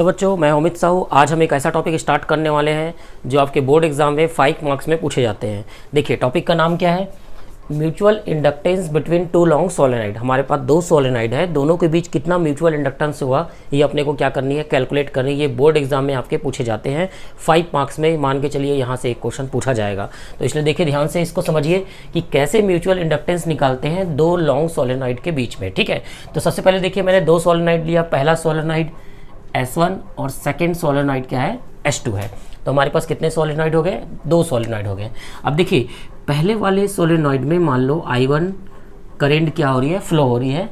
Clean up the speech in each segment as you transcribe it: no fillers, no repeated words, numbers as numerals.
तो बच्चों, मैं अमित साहू। आज हम एक ऐसा टॉपिक स्टार्ट करने वाले हैं जो आपके बोर्ड एग्जाम में 5 मार्क्स में पूछे जाते हैं। देखिए, टॉपिक का नाम क्या है? Mutual inductance between two long solenoid. हमारे पास दो सोलेनाइड है, दोनों के बीच कितना म्यूचुअल इंडक्टेंस हुआ ये अपने को क्या करनी है, कैलकुलेट करनी है। ये बोर्ड एग्जाम में आपके पूछे जाते हैं 5 मार्क्स में। मान के चलिए यहाँ से एक क्वेश्चन पूछा जाएगा, तो इसलिए देखिए ध्यान से इसको समझिए कि कैसे म्यूचुअल इंडक्टेंस निकालते हैं दो लॉन्ग सोलेनाइड के बीच में। ठीक है, तो सबसे पहले देखिए, मैंने दो सोलेनाइड लिया। पहला सोलेनाइड S1 और सेकेंड सोलेनॉइड क्या है, S2 है। तो हमारे पास कितने सोलेनॉइड हो गए? दो सोलेनॉइड हो गए। अब देखिए, पहले वाले सोलेनॉइड में मान लो I1 करंट क्या हो रही है, फ्लो हो रही है,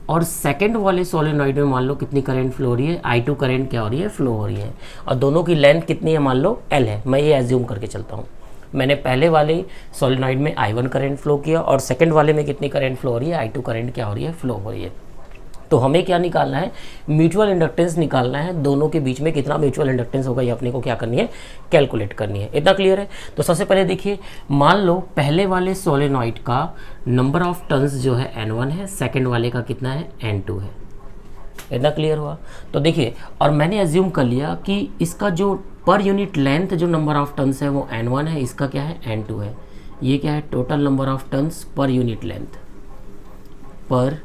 और सेकेंड वाले सोलेनॉइड में मान लो कितनी करंट फ्लो हो रही है, I2 करंट क्या हो रही है, फ्लो हो रही है। और दोनों की लेंथ कितनी है, मान लो L है। मैं ये एज्यूम करके चलता हूँ। मैंने पहले वाले सोलेनॉइड में I1 करंट फ्लो किया और सेकेंड वाले में कितनी करंट फ्लो हो रही है, I2 करंट क्या हो रही है, फ्लो हो रही है। तो हमें क्या निकालना है, म्यूचुअल इंडक्टेंस निकालना है। दोनों के बीच में कितना म्यूचुअल इंडक्टेंस होगा ये अपने को क्या करनी है, कैलकुलेट करनी है। इतना क्लियर है? तो सबसे पहले देखिए, मान लो पहले वाले सोलेनॉइड का नंबर ऑफ टर्न्स जो है N1 है, सेकंड वाले का कितना है, N2 है। इतना क्लियर हुआ? तो देखिए, और मैंने एज्यूम कर लिया कि इसका जो पर यूनिट लेंथ जो नंबर ऑफ टर्न्स है वो N1 है, इसका क्या है, N2 है। ये क्या है, total number of turns per unit length, पर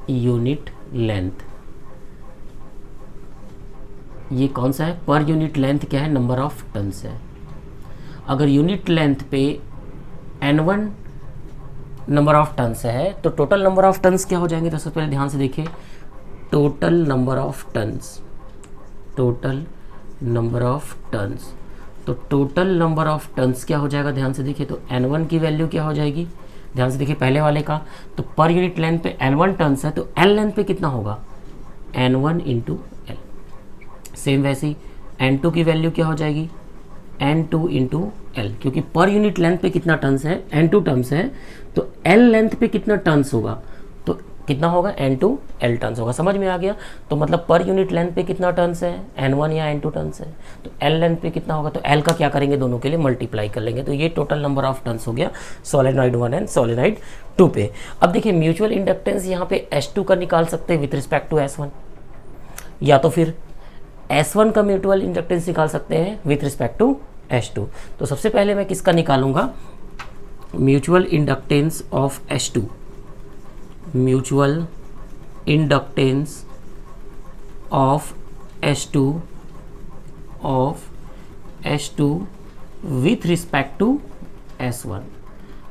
यूनिट लेंथ। ये कौन सा है, पर यूनिट लेंथ क्या है, नंबर ऑफ टर्न्स है। अगर यूनिट लेंथ पे N1 नंबर ऑफ टर्न्स है तो टोटल नंबर ऑफ टर्न्स क्या हो जाएंगे? तो सबसे पहले ध्यान से देखिए, total number of turns, total number of turns. तो टोटल नंबर ऑफ टर्न्स क्या हो जाएगा, ध्यान से देखिए। तो N1 की वैल्यू क्या हो जाएगी, ध्यान से देखिए, पहले वाले का तो पर यूनिट लेंथ पे N1 टर्न्स है, तो L लेंथ पे कितना होगा, N1 इंटू L। सेम वैसे ही N2 की वैल्यू क्या हो जाएगी, N2 इंटू L, क्योंकि पर यूनिट लेंथ पे कितना टर्न्स है, N2 टर्न्स है, तो L लेंथ पे कितना टर्न्स होगा, तो कितना होगा, N2 L टर्न्स होगा। समझ में आ गया? तो मतलब पर यूनिट लेंथ पे कितना टर्न्स है, N1 या N2 टर्न्स है, तो L लेंथ पे कितना होगा, तो L का क्या करेंगे, दोनों के लिए मल्टीप्लाई कर लेंगे। तो ये टोटल नंबर ऑफ टर्न्स हो गया सोलेनॉइड 1 एंड सोलेनॉइड 2 पे। अब देखिए, म्यूचुअल इंडक्टेंस यहाँ पे S2 का निकाल सकते हैं विथ रिस्पेक्ट टू S1, या तो फिर S1 का म्यूचुअल इंडक्टेंस निकाल सकते हैं विथ रिस्पेक्ट टू S2। तो सबसे पहले मैं किसका निकालूंगा, mutual inductance of S2, mutual inductance of S2 with respect to S1।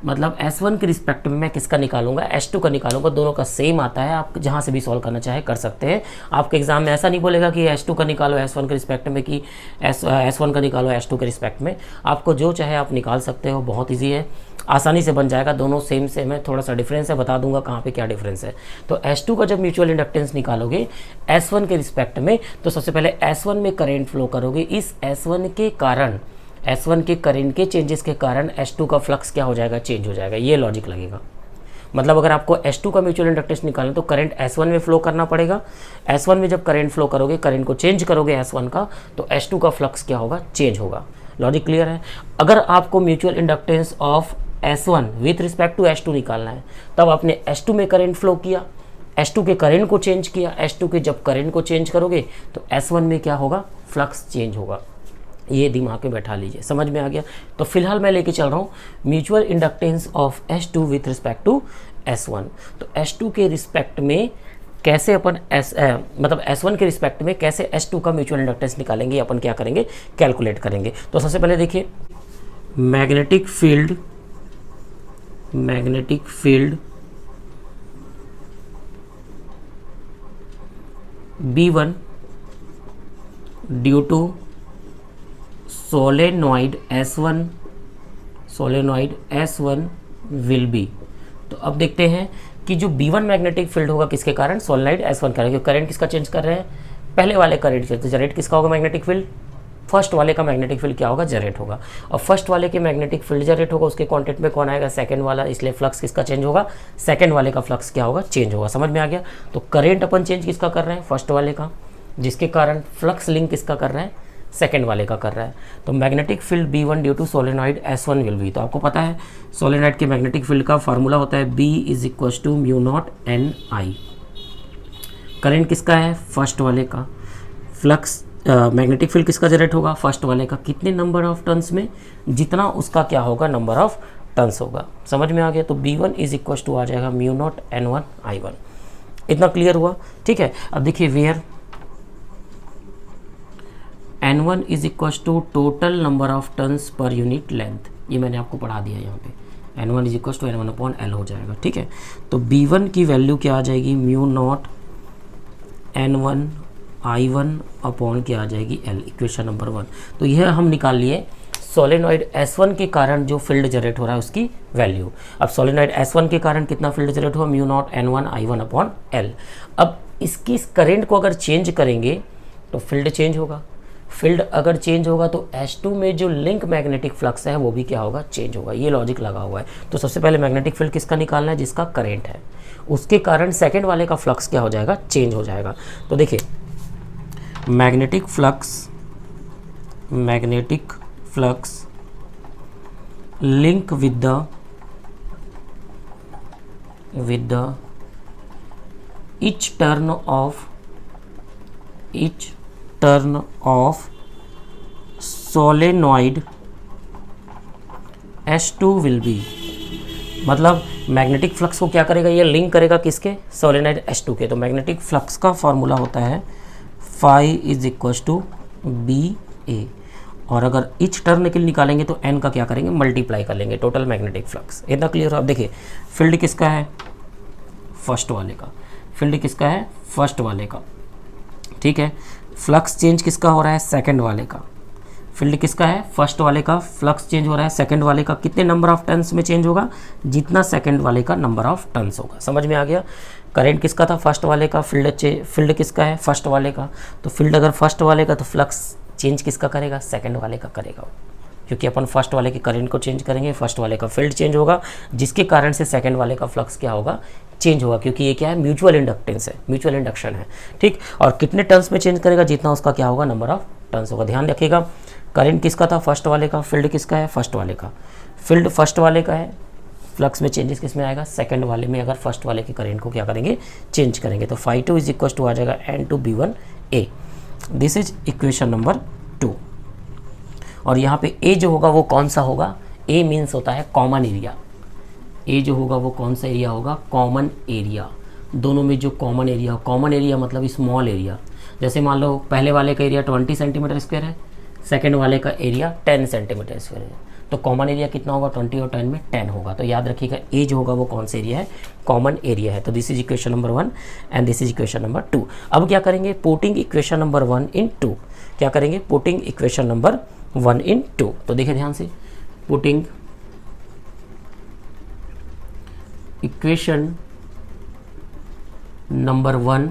मतलब S1 के रिस्पेक्ट में मैं किसका निकालूंगा, S2 का निकालूंगा। दोनों का सेम आता है, आप जहाँ से भी सॉल्व करना चाहे कर सकते हैं। आपके एग्जाम में ऐसा नहीं बोलेगा कि S2 का निकालो S1 के रिस्पेक्ट में, कि S1 का निकालो S2 के रिस्पेक्ट में। आपको जो चाहे आप निकाल सकते हो, बहुत ईजी है, आसानी से बन जाएगा। दोनों सेम सेम है, थोड़ा सा डिफरेंस है, बता दूंगा कहाँ पे क्या डिफरेंस है। तो S2 का जब म्यूचुअल इंडक्टेंस निकालोगे S1 के रिस्पेक्ट में, तो सबसे पहले S1 में करंट फ्लो करोगे। इस S1 के कारण, S1 के करंट के चेंजेस के कारण S2 का फ्लक्स क्या हो जाएगा, चेंज हो जाएगा। ये लॉजिक लगेगा। मतलब अगर आपको S2 का म्यूचुअल इंडक्टेंस निकालना तो करंट S1 में फ्लो करना पड़ेगा। S1 में जब करंट फ्लो करोगे, करंट को चेंज करोगे S1 का, तो S2 का फ्लक्स क्या होगा, चेंज होगा। लॉजिक क्लियर है? अगर आपको mutual inductance of S1 with respect to S2 निकालना है, तब आपने S2 में करंट फ्लो किया, S2 के करंट को चेंज किया। S2 के जब करंट को चेंज करोगे तो S1 में क्या होगा, फ्लक्स चेंज होगा। ये दिमाग में बैठा लीजिए, समझ में आ गया? तो फिलहाल मैं लेके चल रहा हूँ mutual inductance of S2 with respect to S1। तो S2 के रिस्पेक्ट में कैसे अपन मतलब S1 के रिस्पेक्ट में कैसे S2 का म्यूचुअल इंडक्टेंस निकालेंगे, अपन क्या करेंगे, कैलकुलेट करेंगे। तो सबसे पहले देखिए, magnetic field B1 due to solenoid S1 will be. तो अब देखते हैं कि जो B1 मैग्नेटिक फील्ड होगा किसके कारण, सोलेनॉइड S1 कारण। करंट किसका चेंज कर रहे हैं, पहले वाले करंट से। तो जनरेट किसका होगा मैग्नेटिक फील्ड, फर्स्ट वाले का मैग्नेटिक फील्ड क्या होगा, जनरेट होगा। और फर्स्ट वाले के मैग्नेटिक फील्ड जनरेट होगा, उसके कॉन्टेक्ट में कौन आएगा, सेकंड वाला। इसलिए फ्लक्स किसका चेंज होगा, सेकंड वाले का फ्लक्स क्या होगा, चेंज होगा। समझ में आ गया? तो करंट अपन चेंज किसका कर रहे हैं, फर्स्ट वाले का, जिसके कारण फ्लक्स लिंक किसका कर रहे हैं, सेकेंड वाले का कर रहा है। तो magnetic field B1 due to solenoid S1 will be. तो आपको पता है सोलेनॉइड के मैग्नेटिक फील्ड का फार्मूला होता है B = μ0 N I। करंट किसका है, फर्स्ट वाले का। फ्लक्स मैग्नेटिक फील्ड किसका जनरेट होगा, फर्स्ट वाले का, कितने नंबर ऑफ टर्न्स में, जितना उसका क्या होगा नंबर ऑफ टर्न्स होगा। समझ में आ गया। तो B1 इज इक्वल टू आ जाएगा म्यू नॉट N1 I1। इतना क्लियर हुआ, ठीक है। अब देखिए where N1 is equal to total number of turns per unit length, ये मैंने आपको पढ़ा दिया यहाँ पे। N1 is equal to N1 upon L हो जाएगा, ठीक है। तो B1 की वैल्यू क्या आ जाएगी, mu naught N1 I1 upon क्या आ जाएगी L, इक्वेशन नंबर 1। तो यह हम निकाल लिए सोलेनॉइड S1 के कारण जो फील्ड जनरेट हो रहा है उसकी वैल्यू। अब सोलेनॉइड S1 के कारण कितना फील्ड जनरेट हुआ, mu naught N1 I1 upon L। अब इसकी इस करंट को अगर चेंज करेंगे तो फील्ड चेंज होगा, फील्ड अगर चेंज होगा तो S2 में जो लिंक मैग्नेटिक फ्लक्स है वो भी क्या होगा, चेंज होगा। ये लॉजिक लगा हुआ है। तो सबसे पहले मैग्नेटिक फील्ड किसका निकालना है, जिसका करंट है, उसके कारण सेकंड वाले का फ्लक्स क्या हो जाएगा, चेंज हो जाएगा। तो देखिए magnetic flux link with the each turn of solenoid S2 will be, मतलब मैग्नेटिक फ्लक्स को क्या करेगा, ये लिंक करेगा किसके, सोलेनॉइड S2 के। तो मैग्नेटिक फ्लक्स का फॉर्मूला होता है phi is equal to BA, और अगर इच टर्न के लिए निकालेंगे तो N का क्या करेंगे, मल्टीप्लाई कर लेंगे टोटल मैग्नेटिक फ्लक्स। इतना क्लियर हो। अब देखिए फील्ड किसका है, फर्स्ट वाले का, फील्ड किसका है, फर्स्ट वाले का, ठीक है। फ्लक्स चेंज किसका हो रहा है, सेकंड वाले का। फील्ड किसका है, फर्स्ट वाले का, फ्लक्स चेंज हो रहा है सेकंड वाले का, कितने नंबर ऑफ टर्न्स में चेंज होगा, जितना सेकंड वाले का नंबर ऑफ टर्न्स होगा। समझ में आ गया। करंट किसका था, फर्स्ट वाले का, फील्ड किसका है, फर्स्ट वाले का। तो फील्ड अगर फर्स्ट वाले का तो फ्लक्स चेंज किसका करेगा, सेकंड वाले का करेगा, क्योंकि अपन फर्स्ट वाले के करंट को चेंज करेंगे, फर्स्ट वाले का फील्ड चेंज होगा, जिसके कारण से सेकंड वाले का फ्लक्स क्या होगा, चेंज होगा, क्योंकि ये क्या है, म्यूचुअल इंडक्टेंस है, म्यूचुअल इंडक्शन है, ठीक। और कितने टर्न्स में चेंज करेगा, जितना उसका क्या होगा, नंबर ऑफ टर्न्स होगा। ध्यान रखिएगा करंट किसका था, फर्स्ट वाले का, फील्ड किसका है, फर्स्ट वाले का। फील्ड फर्स्ट वाले का है, फ्लक्स में चेंजेस किस में आएगा, सेकंड वाले में। अगर फर्स्ट वाले के करंट को क्या करेंगे, चेंज करेंगे, तो फाई 2 इज इक्वल टू आ जाएगा N2B1A। This is equation number 2। और यहाँ पे A जो होगा वो कौन सा होगा, A मीन्स होता है कॉमन एरिया। A जो होगा वो कौन सा एरिया होगा, कॉमन एरिया। दोनों में जो कॉमन एरिया मतलब स्मॉल एरिया। जैसे मान लो पहले वाले का एरिया 20 सेंटीमीटर स्क्वायर है, सेकंड वाले का एरिया 10 सेंटीमीटर स्क्वायर है, तो कॉमन एरिया कितना होगा, 20 और 10 में 10 होगा। तो याद रखिएगा A जो होगा वो कौन सा एरिया है, कॉमन एरिया है। तो this is equation number 1 and this is equation number 2। अब क्या करेंगे, पुटिंग इक्वेशन नंबर 1 इन 2। क्या करेंगे, पुटिंग इक्वेशन नंबर 1 इन 2। तो देखिए ध्यान से, पुटिंग इक्वेशन नंबर 1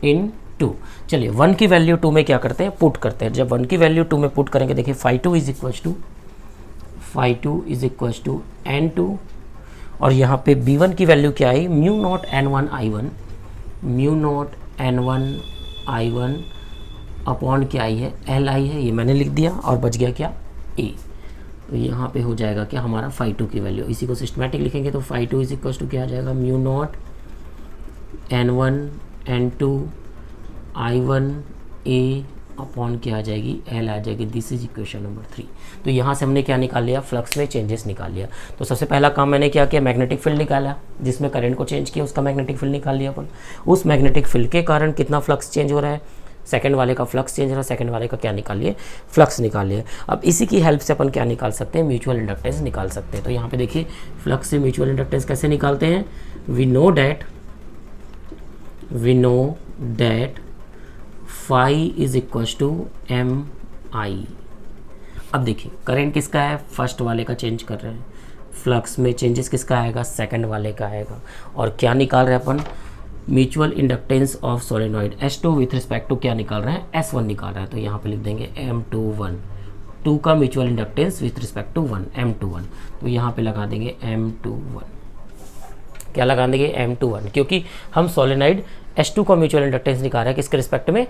इन 2। चलिए 1 की वैल्यू 2 में क्या करते हैं, पुट करते हैं। जब 1 की वैल्यू 2 में पुट करेंगे, देखिए phi 2 is equal to N2, और यहाँ पे B1 की वैल्यू क्या आई, म्यू नॉट N1 अपॉन क्या आई है, L आई है, ये मैंने लिख दिया, और बच गया क्या, A। तो यहाँ पे हो जाएगा क्या हमारा फाई 2 की वैल्यू। इसी को सिस्टमैटिक लिखेंगे तो फाई 2 इज इक्वल टू क्या आ जाएगा, mu naught N1 N2 I1 A upon क्या आ जाएगी, L आ जाएगी। This is equation number 3। तो यहाँ से हमने क्या निकाल लिया, फ्लक्स में चेंजेस निकाल लिया। तो सबसे पहला काम मैंने क्या किया, मैग्नेटिक फील्ड निकाला, जिसमें करंट को चेंज किया, उसका मैग्नेटिक फील्ड निकाल लिया अपन। उस मैग्नेटिक फील्ड के कारण कितना फ्लक्स चेंज हो रहा है, सेकंड वाले का फ्लक्स चेंज हो रहा है, सेकंड वाले का क्या निकाल लिए, फ्लक्स निकाल लिए। अब इसी की हेल्प से अपन क्या निकाल सकते हैं, म्यूचुअल इंडक्टेंस निकाल सकते हैं। तो यहाँ पे देखिए फ्लक्स से म्यूचुअल इंडक्टेंस कैसे निकालते हैं, we know that phi is equal to MI। अब देखिए करंट किसका है, फर्स्ट वाले का चेंज कर रहे हैं, फ्लक्स में चेंजेस किसका आएगा, सेकंड वाले का आएगा। और क्या निकाल रहे हैं अपन, mutual inductance of solenoid S2 with respect to क्या निकाल रहे हैं, S1 निकाल रहे हैं। तो यहाँ पे लिख देंगे M21, 2 का mutual inductance with respect to 1, M21। तो यहाँ पे लगा देंगे M21, क्या लगा देंगे, M21, क्योंकि हम सोलेनॉइड S2 का म्यूचुअल इंडक्टेंस निकाल रहे हैं किसके रिस्पेक्ट में,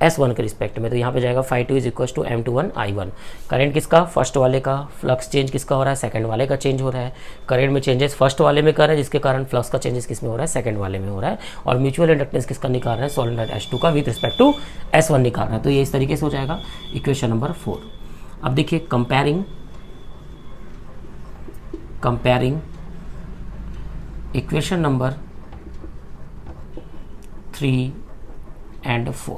S1 के रिस्पेक्ट में। तो यहाँ पे जाएगा phi 2 is equal to M21 I1। Current किसका, फर्स्ट वाले का, फ्लक्स चेंज किसका हो रहा है, सेकंड वाले का चेंज हो रहा है। करेंट में चेंजेस फर्स्ट वाले में कर रहे हैं, जिसके कारण फ्लक्स का चेंजेस किस में हो रहा है, सेकंड वाले में हो रहा है। और म्यूचुअल इंडक्टेंस किसका निकाल रहा है, सोलेनॉइड H2 का विद रिस्पेक्ट टू S1 निकाल रहा है। तो ये इस तरीके से हो जाएगा इक्वेशन नंबर 4। अब देखिए comparing equation number 3 and 4।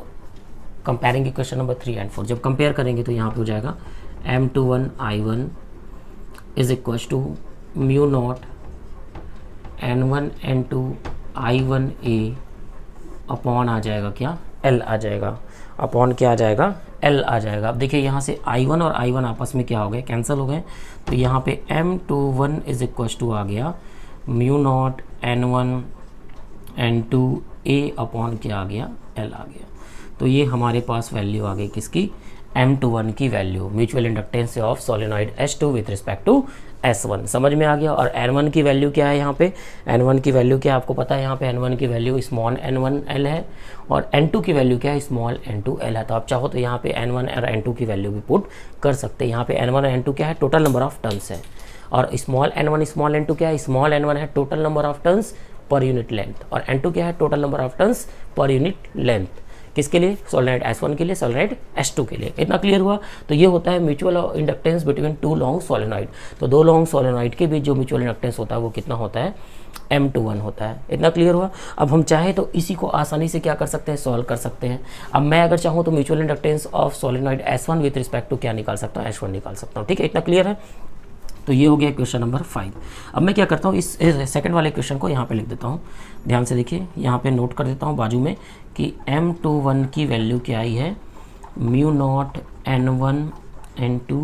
Comparing equation number 3 and 4 जब कंपेयर करेंगे तो यहाँ पे हो जाएगा M21 I1 is equal to mu not N1 N2 I1A upon आ जाएगा क्या, L आ जाएगा, अपॉन क्या आ जाएगा, L आ जाएगा। अब देखिए यहाँ से I1 और I1 आपस में क्या हो गए, कैंसिल हो गए। तो यहाँ पे M21 इज इक्वल टू आ गया mu naught N1 N2A upon क्या आ गया, L आ गया। तो ये हमारे पास वैल्यू आ गई किसकी, M21 की value, mutual inductance of solenoid H2 with respect to S1। समझ में आ गया। और N1 की वैल्यू क्या है, यहाँ पे N1 की वैल्यू क्या है आपको पता है, यहाँ पे N1 की वैल्यू स्मॉल n1L है और N2 की वैल्यू क्या है, स्मॉल n2L है। तो आप चाहो तो यहाँ पे N1 और N2 की वैल्यू भी पुट कर सकते हैं। यहाँ पे N1 और N2 क्या है, टोटल नंबर ऑफ टर्न्स है, और स्मॉल n1 स्मॉल n2 क्या है, स्मॉल n1 है total number of turns per unit length, और N2 क्या है, total number of turns per unit length. किसके लिए, सोलेनॉइड S1 के लिए, सोलेनॉइड S2 के लिए। इतना क्लियर हुआ। तो ये होता है mutual inductance between two long solenoid. तो दो लॉन्ग सोलेनॉइड के बीच जो म्यूचुअल इंडक्टेंस होता है वो कितना होता है, M21 होता है। इतना क्लियर हुआ। अब हम चाहे तो इसी को आसानी से क्या कर सकते हैं, सॉल्व कर सकते हैं। अब मैं अगर चाहूँ तो mutual inductance of solenoid S1 with respect to क्या निकाल सकता हूँ, H1 निकाल सकता हूँ। ठीक है, इतना क्लियर है। तो ये हो गया क्वेश्चन नंबर 5। अब मैं क्या करता हूँ, इस सेकंड वाले क्वेश्चन को यहाँ पे लिख देता हूँ। ध्यान से देखिए, यहाँ पे नोट कर देता हूँ बाजू में कि M21 की वैल्यू क्या आई है, mu naught N1 N2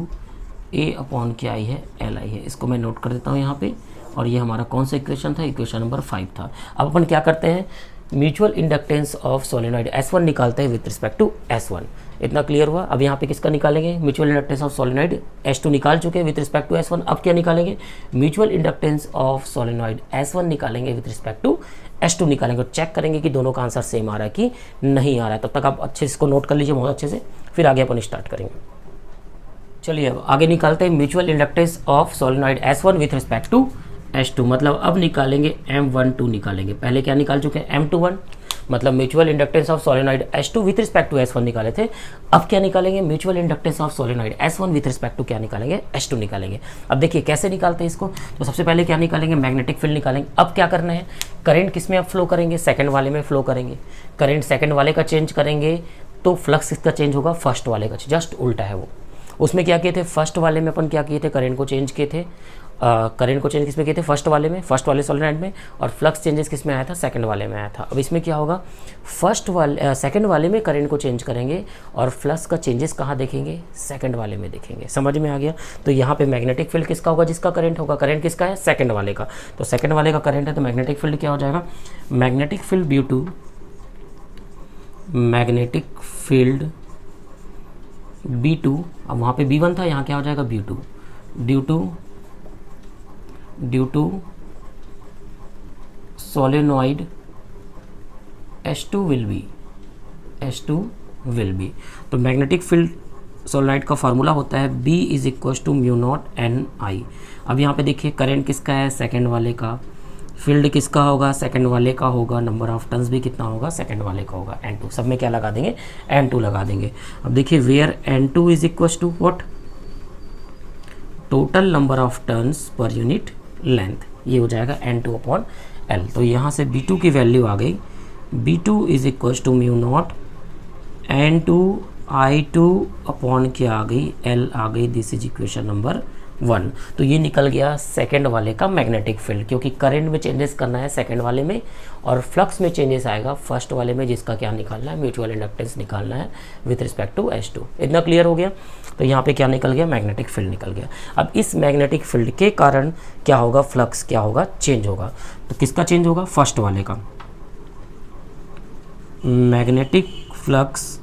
A upon क्या आई है, L आई है। इसको मैं नोट कर देता हूँ यहाँ पे। और ये हमारा कौन सा इक्वेशन था, इक्वेशन नंबर 5 था। अब अपन क्या करते हैं, mutual inductance of solenoid S1 निकालते हैं विथ रिस्पेक्ट टू S1। इतना क्लियर हुआ। अब यहाँ पे किसका निकालेंगे, mutual inductance of solenoid S2 निकाल चुके हैं विथ रिस्पेक्ट टू S1। अब क्या निकालेंगे, mutual inductance of solenoid S1 निकालेंगे विथ रिस्पेक्ट टू S2 निकालेंगे। और चेक करेंगे कि दोनों का आंसर सेम आ रहा है कि नहीं आ रहा है। तब तक आप अच्छे से इसको नोट कर लीजिए बहुत अच्छे से, फिर आगे अपन स्टार्ट करेंगे। चलिए अब आगे निकालते हैं mutual inductance of solenoid S1 with respect to S2। मतलब अब निकालेंगे M12 निकालेंगे। पहले क्या निकाल चुके हैं, M21, मतलब mutual inductance of solenoid S2 with respect to S1 निकाले थे। अब क्या निकालेंगे, mutual inductance of solenoid S1 with respect to क्या निकालेंगे, S2 निकालेंगे। अब देखिए कैसे निकालते हैं इसको। तो सबसे पहले क्या निकालेंगे, मैग्नेटिक फील्ड निकालेंगे। अब क्या करना है, करंट किस में अब फ्लो करेंगे, सेकंड वाले में फ्लो करेंगे। करंट सेकंड वाले का चेंज करेंगे तो फ्लक्स किसका चेंज होगा, फर्स्ट वाले का, जस्ट उल्टा है वो। उसमें क्या किए थे, फर्स्ट वाले में अपन क्या किए थे, करंट को चेंज किए थे। करंट को चेंज किस में किए थे, फर्स्ट वाले में, फर्स्ट वाले सोलेनॉइड में। और फ्लक्स चेंजेस किस में आया था, सेकंड वाले में आया था। अब इसमें क्या होगा, सेकंड वाले में करंट को चेंज करेंगे और फ्लक्स का चेंजेस कहाँ देखेंगे, सेकंड वाले में देखेंगे। समझ में आ गया। तो यहाँ पे मैग्नेटिक फील्ड किसका होगा, जिसका करंट होगा। करंट किसका है, सेकंड वाले का। तो सेकंड वाले का करंट है तो मैग्नेटिक फील्ड क्या हो जाएगा, magnetic field due to magnetic field B2। अब वहाँ पे B1 था, यहाँ क्या हो जाएगा B2, due to solenoid S2 will be. तो मैग्नेटिक फील्ड सोलेनॉइड का फार्मूला होता है B is equal to mu naught NI। अब यहाँ पे देखिए करंट किसका है, सेकंड वाले का। फील्ड किसका होगा, सेकंड वाले का होगा। नंबर ऑफ टर्न्स भी कितना होगा, सेकंड वाले का होगा, N2। सब में क्या लगा देंगे, N2 लगा देंगे। अब देखिए where N2 is equal to what, total number of turns per unit length. ये हो जाएगा N2 अपॉन L। तो यहाँ से B2 की वैल्यू आ गई, B2 is equal to mu naught N2I2 upon क्या आ गई, L आ गई। This is equation number 1। तो ये निकल गया सेकंड वाले का मैग्नेटिक फील्ड, क्योंकि करंट में चेंजेस करना है सेकंड वाले में और फ्लक्स में चेंजेस आएगा फर्स्ट वाले में, जिसका क्या निकालना है, म्यूचुअल इंडक्टेंस निकालना है विथ रिस्पेक्ट टू S2। इतना क्लियर हो गया। तो यहाँ पे क्या निकल गया, मैग्नेटिक फील्ड निकल गया। अब इस मैग्नेटिक फील्ड के कारण क्या होगा, फ्लक्स क्या होगा, चेंज होगा। तो किसका चेंज होगा, फर्स्ट वाले का। Magnetic flux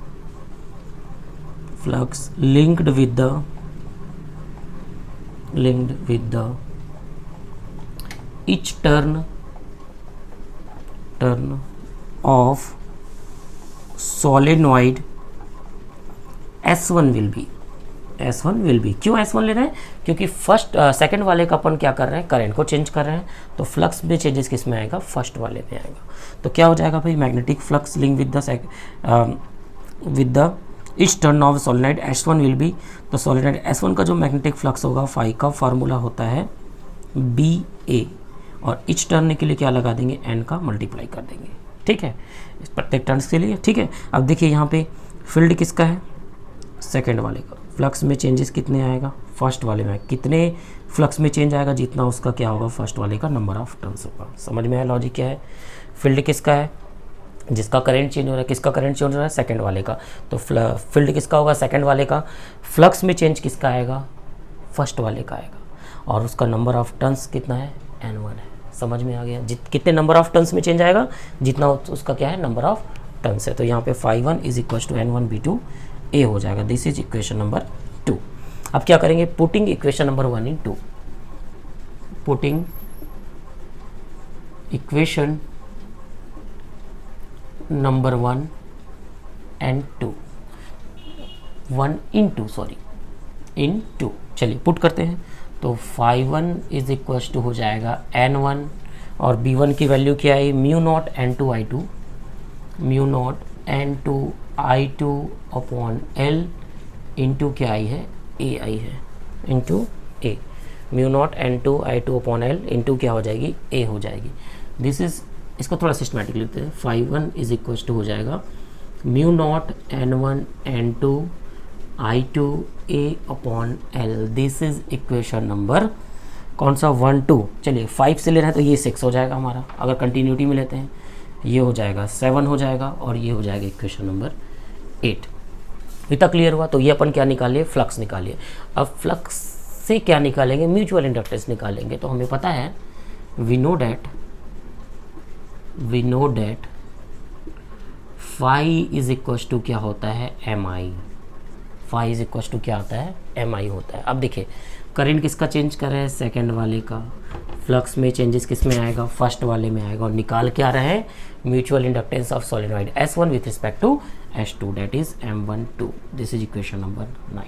linked with the each turn of solenoid S1 will B क्यों S1 ले रहे हैं? क्योंकि सेकंड वाले का अपन क्या कर रहे हैं, करंट को चेंज कर रहे हैं, तो फ्लक्स में चेंजेस किस में आएगा, फर्स्ट वाले में आएगा। तो क्या हो जाएगा भाई, magnetic flux link with the each turn off solenoid S1 will be. तो सोलेनोइड S1 का जो मैग्नेटिक फ्लक्स होगा फाई का फार्मूला होता है BA, और ईच टर्न के लिए क्या लगा देंगे, N का मल्टीप्लाई कर देंगे, ठीक है, प्रत्येक टर्न्स के लिए, ठीक है। अब देखिए यहाँ पे फील्ड किसका है, सेकेंड वाले का। फ्लक्स में चेंजेस कितने आएगा, फर्स्ट वाले में। कितने फ्लक्स में चेंज आएगा, जितना उसका क्या होगा, फर्स्ट वाले का नंबर ऑफ टर्न्स होगा। समझ में आया लॉजिक क्या है। फील्ड किसका है, जिसका करंट चेंज हो रहा है, किसका करंट चेंज हो रहा है, सेकंड वाले का। तो फील्ड किसका होगा, सेकंड वाले का। फ्लक्स में चेंज किसका आएगा, फर्स्ट वाले का आएगा, और उसका नंबर ऑफ टर्न्स कितना है, N1 है। समझ में आ गया, कितने नंबर ऑफ टर्न्स में चेंज आएगा, जितना उसका क्या है, नंबर ऑफ टर्न्स है। तो यहाँ पे φ1 is equal to N1B2 A हो जाएगा। This is equation number 2। अब क्या करेंगे, putting equation number 1 in 2, putting equation number 1 and 2, 1 in 2 sorry, in 2। चलिए पुट करते हैं। तो φ1 इज इक्वल टू हो जाएगा N1, और B1 की वैल्यू क्या है, mu naught N2I2, mu naught N2I2 upon L into क्या आई है, A आई है, into A। Mu naught N2I2 upon L into क्या हो जाएगी, A हो जाएगी। दिस इज, इसको थोड़ा सिस्टमेटिक लिखते हैं। φ1 इज इक्वल टू हो जाएगा mu naught N1 N2I2 A upon L। This is equation number कौन सा, 1 2। चलिए 5 से ले रहे हैं तो ये 6 हो जाएगा हमारा, अगर कंटिन्यूटी में लेते हैं ये हो जाएगा 7 हो जाएगा, और ये हो जाएगा इक्वेशन नंबर 8। इतना क्लियर हुआ। तो ये अपन क्या निकालिए, फ्लक्स निकालिए। अब फ्लक्स से क्या निकालेंगे, म्यूचुअल इंडक्टेंस निकालेंगे। तो हमें पता है, we know that phi is equal to क्या होता है, MI। Phi is equal to क्या होता है, MI होता है। अब देखिए करंट किसका चेंज कर रहे हैं, सेकंड वाले का। फ्लक्स में चेंजेस किस में आएगा, फर्स्ट वाले में आएगा, और निकाल के आ रहे हैं mutual inductance of solenoid S1 with respect to S2, that is M12। This is equation number 9।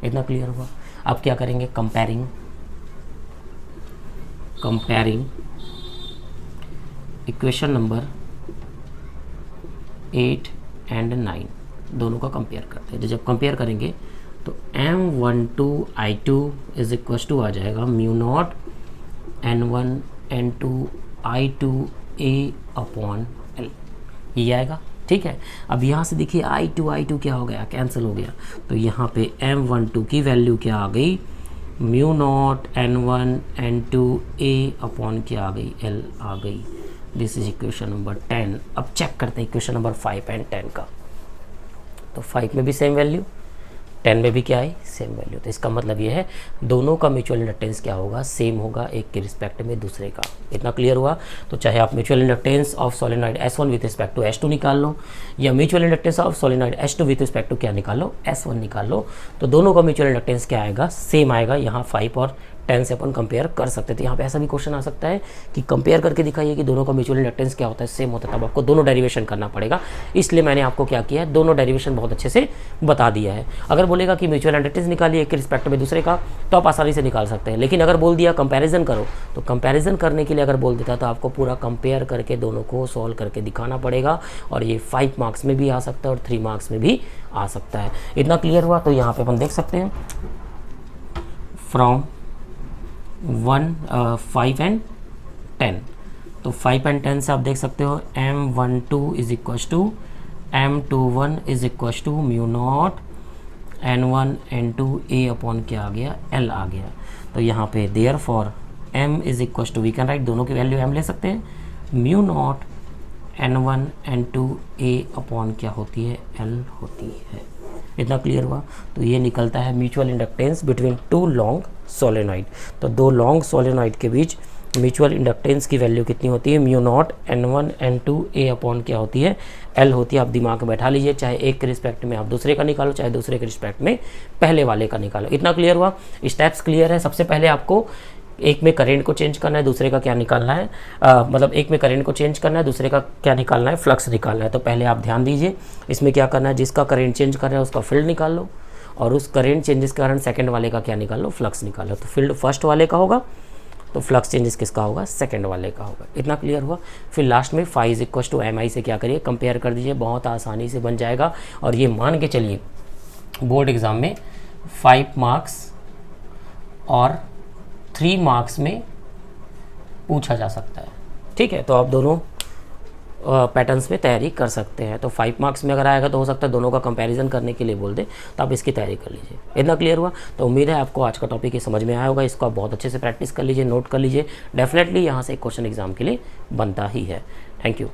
इतना क्लियर हुआ। अब क्या करेंगे, कंपेयरिंग इक्वेशन नंबर 8 एंड 9 दोनों का कंपेयर करते हैं। जब कंपेयर करेंगे तो M12I2 इज इक्वल टू आ जाएगा mu naught N1 N2I2 A upon L, ये आएगा, ठीक है। अब यहाँ से देखिए I2 क्या हो गया, कैंसिल हो गया। तो यहाँ पे M12 की वैल्यू क्या आ गई, mu naught N1 N2 A upon क्या आ गई, L आ गई। This is equation number 10। अब चेक करते हैं इक्वेशन नंबर 5 एंड 10 का। तो 5 में भी सेम वैल्यू, 10 में भी क्या है, सेम वैल्यू। तो इसका मतलब ये है दोनों का म्यूचुअल इंडक्टेंस क्या होगा, सेम होगा, एक के रिस्पेक्ट में दूसरे का। इतना क्लियर हुआ। तो चाहे आप mutual inductance of solenoid S1 with respect to S2 निकाल लो, या mutual inductance of solenoid S2 with respect to क्या निकाल लो, S1 निकाल लो, तो दोनों का म्यूचुअल इंडक्टेंस क्या आएगा, सेम आएगा। यहाँ 5 और 10 से अपन कंपेयर कर सकते थे। यहाँ पे ऐसा भी क्वेश्चन आ सकता है कि कंपेयर करके दिखाइए कि दोनों का म्यूचुअल इंडक्टेंस क्या होता है, सेम होता है, तब आपको दोनों डेरिवेशन करना पड़ेगा। इसलिए मैंने आपको क्या किया है, दोनों डेरिवेशन बहुत अच्छे से बता दिया है। अगर बोलेगा कि म्यूचुअल इंडक्टेंस निकालिए एक के रिस्पेक्ट में दूसरे का, तो आप आसानी से निकाल सकते हैं। लेकिन अगर बोल दिया कंपैरिजन करो, तो कंपैरिजन करने के लिए अगर बोल देता तो आपको पूरा कंपेयर करके दोनों को सॉल्व करके दिखाना पड़ेगा, और ये 5 मार्क्स में भी आ सकता है और 3 मार्क्स में भी आ सकता है। इतना क्लियर हुआ। तो यहाँ पे अपन देख सकते हैं फ्रॉम 5 एंड 10। तो 5 एंड 10 से आप देख सकते हो M12 is equal to M21 is equal to mu not N1 N2 A upon क्या आ गया, L आ गया। तो यहाँ पे therefore M is equal to, we can write दोनों की वैल्यू M ले सकते हैं, mu naught N1 N2 A upon क्या होती है, L होती है। इतना क्लियर हुआ। तो ये निकलता है mutual inductance between 2 long solenoid. तो 2 लॉन्ग सोलेनोइड के बीच म्यूचुअल इंडक्टेंस की वैल्यू कितनी होती है, mu naught N1 N2 A upon क्या होती है, L होती है। आप दिमाग में बैठा लीजिए, चाहे एक के रिस्पेक्ट में आप दूसरे का निकालो, चाहे दूसरे के रिस्पेक्ट में पहले वाले का निकालो। इतना क्लियर हुआ। स्टेप्स क्लियर है। सबसे पहले आपको एक में करंट को चेंज करना है, दूसरे का क्या निकालना है, मतलब एक में करंट को चेंज करना है, दूसरे का क्या निकालना है, फ्लक्स निकालना है। तो पहले आप ध्यान दीजिए, इसमें क्या करना है, जिसका करंट चेंज कर रहा है उसका फील्ड निकाल लो, और उस करेंट चेंजेस के कारण सेकंड वाले का क्या निकाल लो, फ्लक्स निकाल लो। तो फील्ड फर्स्ट वाले का होगा तो फ्लक्स चेंजेस किसका होगा, सेकंड वाले का होगा। इतना क्लियर हुआ। फिर लास्ट में phi is equal to M I से क्या करिए, कंपेयर कर दीजिए, बहुत आसानी से बन जाएगा। और ये मान के चलिए बोर्ड एग्ज़ाम में 5 मार्क्स और 3 मार्क्स में पूछा जा सकता है। ठीक है, तो आप दोनों पैटर्न्स में तैयारी कर सकते हैं। तो 5 मार्क्स में अगर आएगा तो हो सकता है दोनों का कंपैरिजन करने के लिए बोल दे, तो आप इसकी तैयारी कर लीजिए। इतना क्लियर हुआ। तो उम्मीद है आपको आज का टॉपिक ये समझ में आया होगा। इसको आप बहुत अच्छे से प्रैक्टिस कर लीजिए, नोट कर लीजिए। डेफिनेटली यहाँ से एक क्वेश्चन एग्जाम के लिए बनता ही है। Thank you.